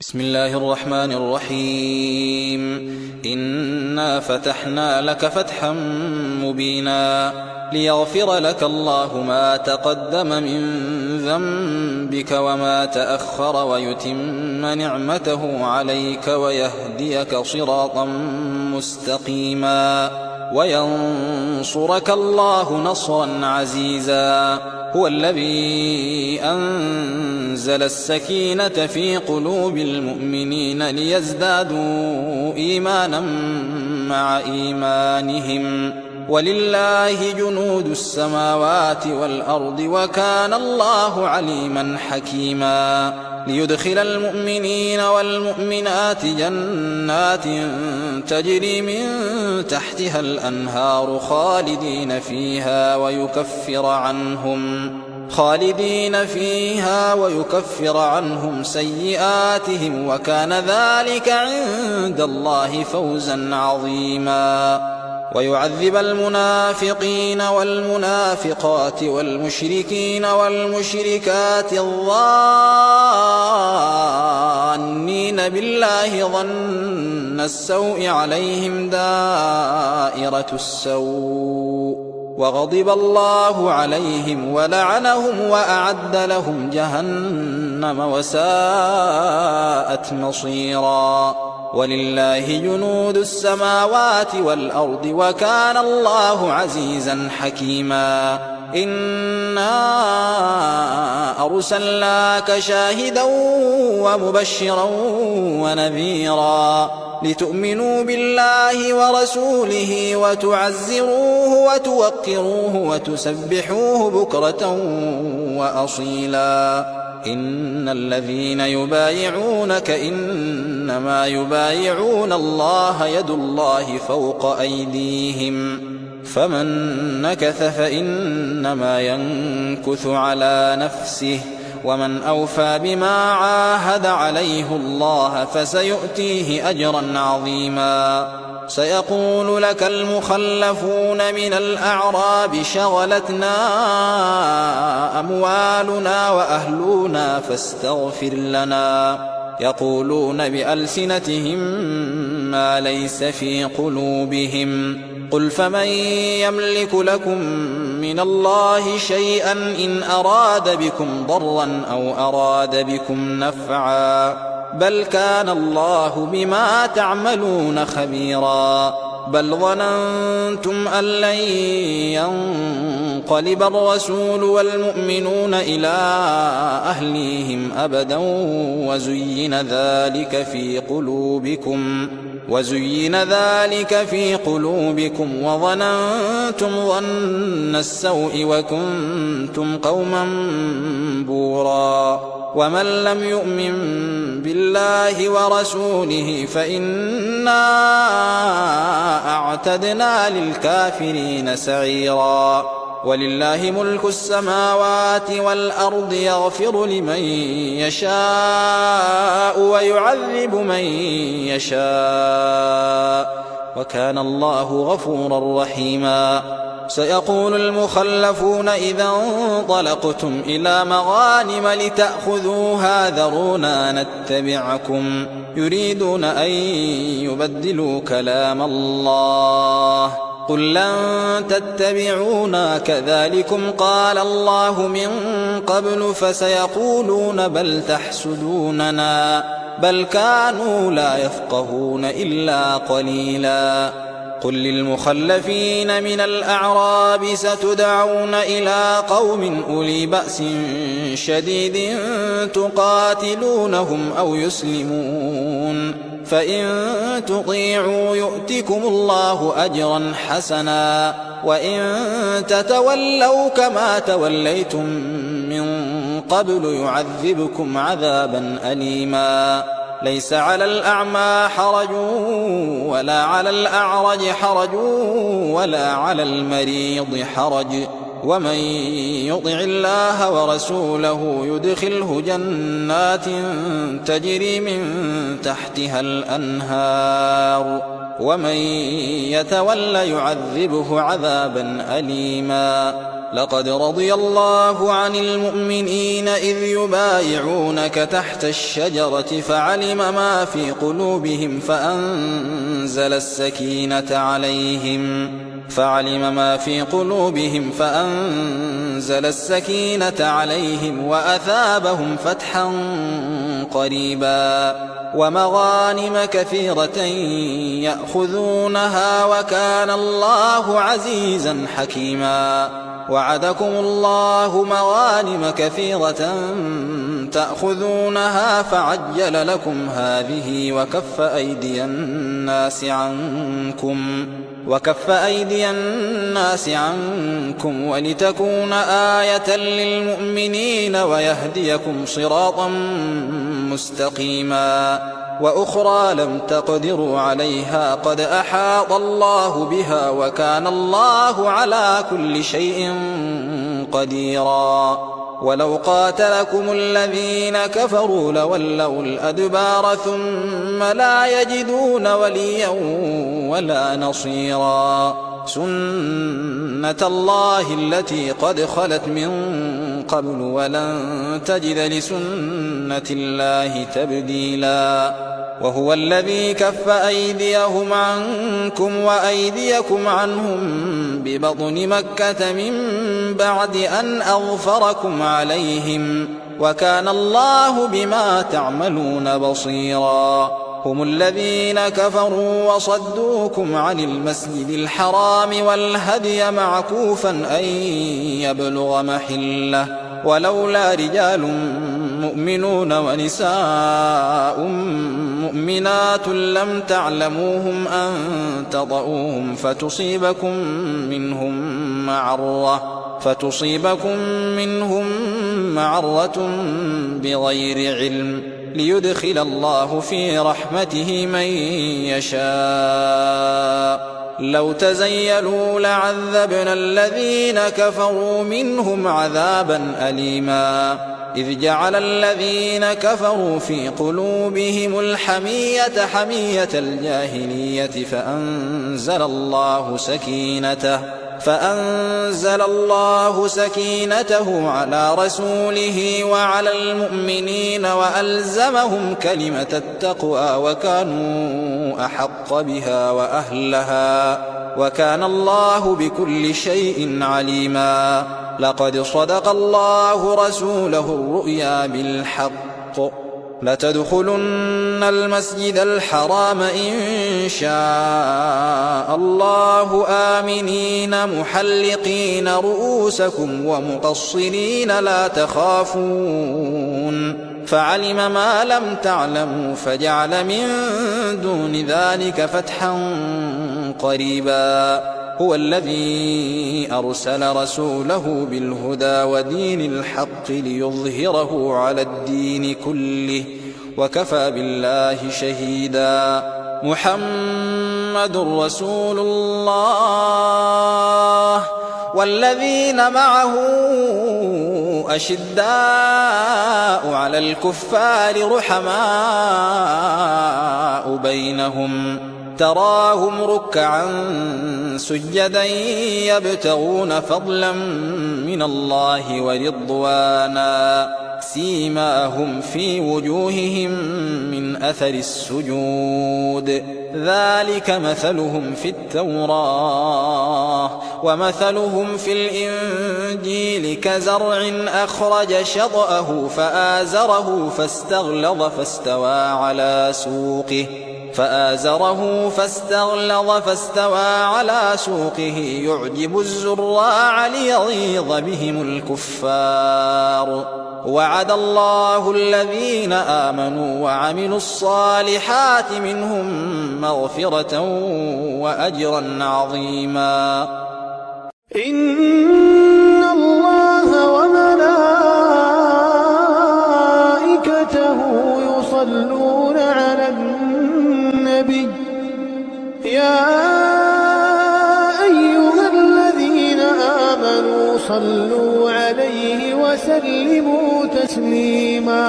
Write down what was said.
بسم الله الرحمن الرحيم. إنا فتحنا لك فتحا مبينا ليغفر لك الله ما تقدم من ذنبك وما تأخر ويتم نعمته عليك ويهديك صراطا مستقيما وينصرك الله نصرا عزيزا. هو الذي أنزل السكينة في قلوب المؤمنين ليزدادوا إيمانا مع إيمانهم ولله جنود السماوات والأرض وكان الله عليما حكيما. ليدخل المؤمنين والمؤمنات جنات تجري من تحتها الأنهار خالدين فيها ويكفر عنهم سيئاتهم وكان ذلك عند الله فوزا عظيما. ويعذب المنافقين والمنافقات والمشركين والمشركات الظانين بالله ظن السوء عليهم دائرة السوء وغضب الله عليهم ولعنهم وأعد لهم جهنم وساءت مصيرا. ولله جنود السماوات والأرض وكان الله عزيزا حكيما. إنا أرسلناك شاهدا ومبشرا ونذيرا لتؤمنوا بالله ورسوله وتعزروه وتوقروه وتسبحوه بكرة وأصيلا. إن الذين يبايعونك إنما يبايعون الله يد الله فوق أيديهم فمن نكث فإنما ينكث على نفسه ومن أوفى بما عاهد عليه الله فسيؤتيه أجرا عظيما. سيقول لك المخلفون من الأعراب شغلتنا أموالنا وأهلنا فاستغفر لنا يقولون بألسنتهم ما ليس في قلوبهم قل فمن يملك لكم من الله شيئا إن أراد بكم ضرا أو أراد بكم نفعا بل كان الله بما تعملون خبيرا. بل ظننتم أن لن ينقلب الرسول والمؤمنون إلى أهليهم أبدا وزين ذلك في قلوبكم وظننتم ظن السوء وكنتم قوما بورا. ومن لم يؤمن بالله ورسوله فإنا أعتدنا للكافرين سعيرا. ولله ملك السماوات والأرض يغفر لمن يشاء ويعذب من يشاء وكان الله غفورا رحيما. سيقول المخلفون إذا انطلقتم إلى مغانم لتأخذوها ذرونا نتبعكم يريدون أن يبدلوا كلام الله قل لن تتبعونا كذلكم قال الله من قبل فسيقولون بل تحسدوننا بل كانوا لا يفقهون إلا قليلا. قل للمخلفين من الأعراب ستدعون إلى قوم أولي بأس شديد تقاتلونهم أو يسلمون فإن تطيعوا يؤتكم الله أجرا حسنا وإن تتولوا كما توليتم من قبل يعذبكم عذابا أليما. ليس على الأعمى حرج ولا على الأعرج حرج ولا على المريض حرج ومن يطع الله ورسوله يدخله جنات تجري من تحتها الأنهار ومن يتول يعذبه عذابا أليما. لقد رضي الله عن المؤمنين إذ يبايعونك تحت الشجرة فعلم ما في قلوبهم فأنزل السكينة عليهم وأثابهم فتحا قريبا ومغانم كثيرة يأخذونها وكان الله عزيزا حكيما. وعدكم الله مغانم كثيرة تأخذونها فعجل لكم هذه وكف أيدي الناس عنكم ولتكون آية للمؤمنين ويهديكم صراطا مستقيما. وأخرى لم تقدروا عليها قد أحاط الله بها وكان الله على كل شيء قديرا. ولو قاتلكم الذين كفروا لولوا الأدبار ثم لا يجدون وليا ولا نصيرا. سنة الله التي قد خلت من قبل ولن تجد لسنة الله تبديلا. وهو الذي كف أيديهم عنكم وأيديكم عنهم ببطن مكة من بعد أن أظفركم عليهم وكان الله بما تعملون بصيرا. هم الذين كفروا وصدوكم عن المسجد الحرام والهدي معكوفا أن يبلغ محله ولولا رجال مؤمنون ونساء مؤمنات لم تعلموهم أن تطؤوهم فتصيبكم منهم معرة بغير علم ليدخل الله في رحمته من يشاء. لو تزيلوا لعذبنا الذين كفروا منهم عذابا أليما. إذ جعل الذين كفروا في قلوبهم الحمية حمية الجاهلية فأنزل الله سكينته على رسوله وعلى المؤمنين وألزمهم كلمة التقوى وكانوا أحق بها وأهلها وكان الله بكل شيء عليما. لقد صدق الله رسوله الرؤيا بالحق لتدخلن المسجد الحرام إن شاء الله آمنين محلقين رؤوسكم ومقصرين لا تخافون فعلم ما لم تعلموا فجعل من دون ذلك فتحا قريبا. هو الذي أرسل رسوله بالهدى ودين الحق ليظهره على الدين كله وكفى بالله شهيدا. محمد رسول الله والذين معه أشداء على الكفار رحماء بينهم تراهم ركعا سجدا يبتغون فضلا من الله ورضوانا سيماهم في وجوههم من أثر السجود ذلك مثلهم في التوراة ومثلهم في الإنجيل كزرع أخرج شطأه فآزره فاستغلظ فاستوى على سوقه يعجب الزراع ليغيظ بهم الكفار. وعد الله الذين آمنوا وعملوا الصالحات منهم مغفرة وأجرا عظيما. إن الله وملائكته يصلون على النبي يا أيها الذين آمنوا صلوا عليه وسلموا تسليما.